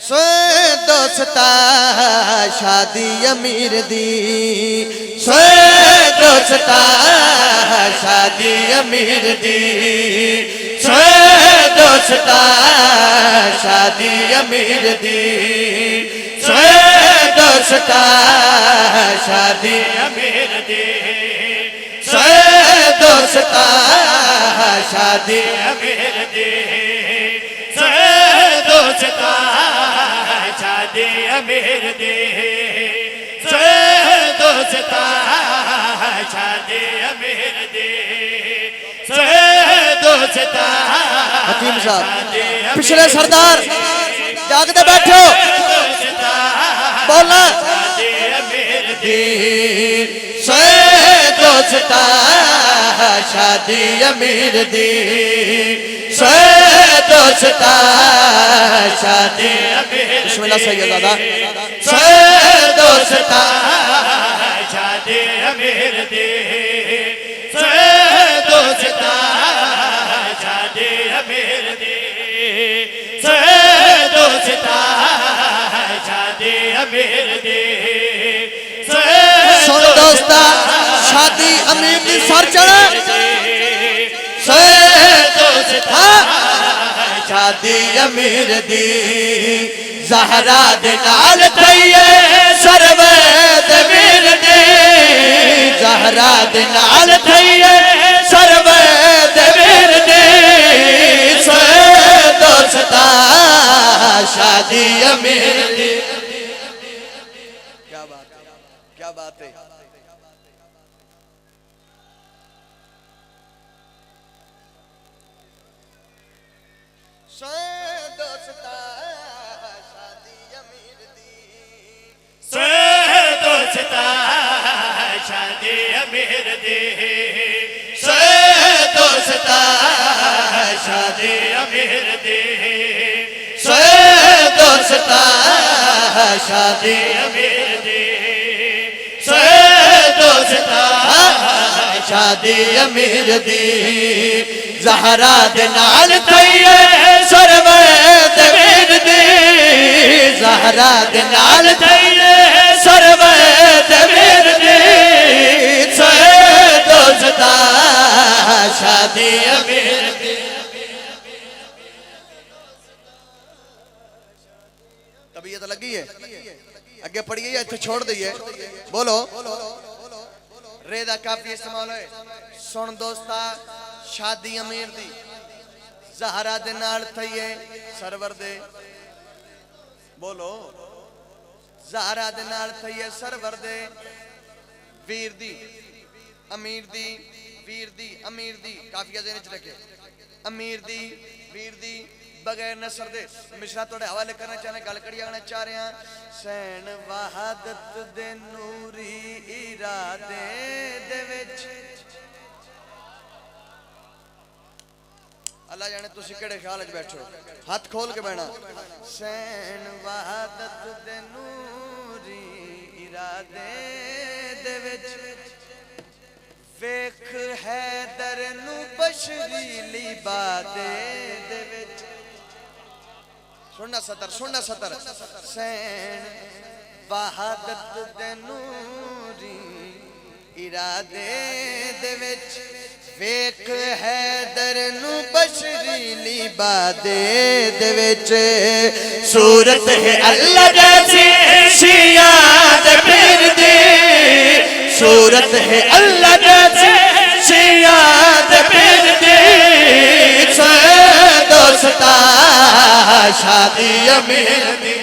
سوئے دوستا شادی امیر دی سوئے دوستا شادی امیر دی سوئے دوستا شادی امیر دی سوئے دوستا شادی امیر دی سوئے دوستا شادی امیر دی سوئے دوستا شادی امیر دی سوئے دوستا شادی امیر دی سوئے دوستا حکیم صاحب پچھلے سردار جاگتے بیٹھو بولنا سوئے دوستا شادی امیر دی سوئے دوستا شادی امیر بسم اللہ سید دادا سوئے دوستا شادی امیر دی سوئے دوستا شادی امیر دی سوئے دوستا شادی امیر دی سن دوستا شادی امیر دی سر چڑھے سوئے دوستا شادی امیر دی زہرا دنال تھئیے سروید امیر دی زہرا دنال تھئیے سروید امیر دی سوئے دوستا شادی امیر دی کیا بات ہے سوئے دوستا شادی امیر دی سوئے دوستا شادی امیر دی سوئے دوستا شادی امیر دی سوئے دوستا شادی امیر دی سوئے دوستا شادی امیر دی زہرا دنال تھئیے سروید امیر دی زہرا دنال تھئیے سروید امیر دی سوئے دوستا شادی امیر دی طبیعت لگی ہے اگے پڑھئیے یا اتھے چھوڑ دئیے بولو ریدہ کافی استعمال ہے سن دوستا شادی امیر دی زہرا دے نال تھئیے سرور دے بولو زہرا دے نال تھئیے سرور دے ویر دی امیر دی ویر دی امیر دی کافی ذہن وچ رکھے امیر دی ویر دی بغیر نصر دے مشرا توڑے حوالے کرنا چاہنے گل کڑی آگنا چاہ رہے ہیں سین وحدت دے نوری ارادے دے وچ اللہ جانے تو سکڑے خیال اچھ بیٹھو ہاتھ کھول کے بینا سین وحدت دے نوری ارادے دے وچ ویکھ حیدر نو بشری لبادے دے وچ سننا سطر سین وحدت دے نوری ارادے دے وچ ویکھ حیدر نو بشری لبادے دے وچ صورت ہے اللہ جیسی شیعہ دے پیر دی صورت ہے اللہ جیسی شیعہ دے پیر دی سوئے دوستا شادی امیر دی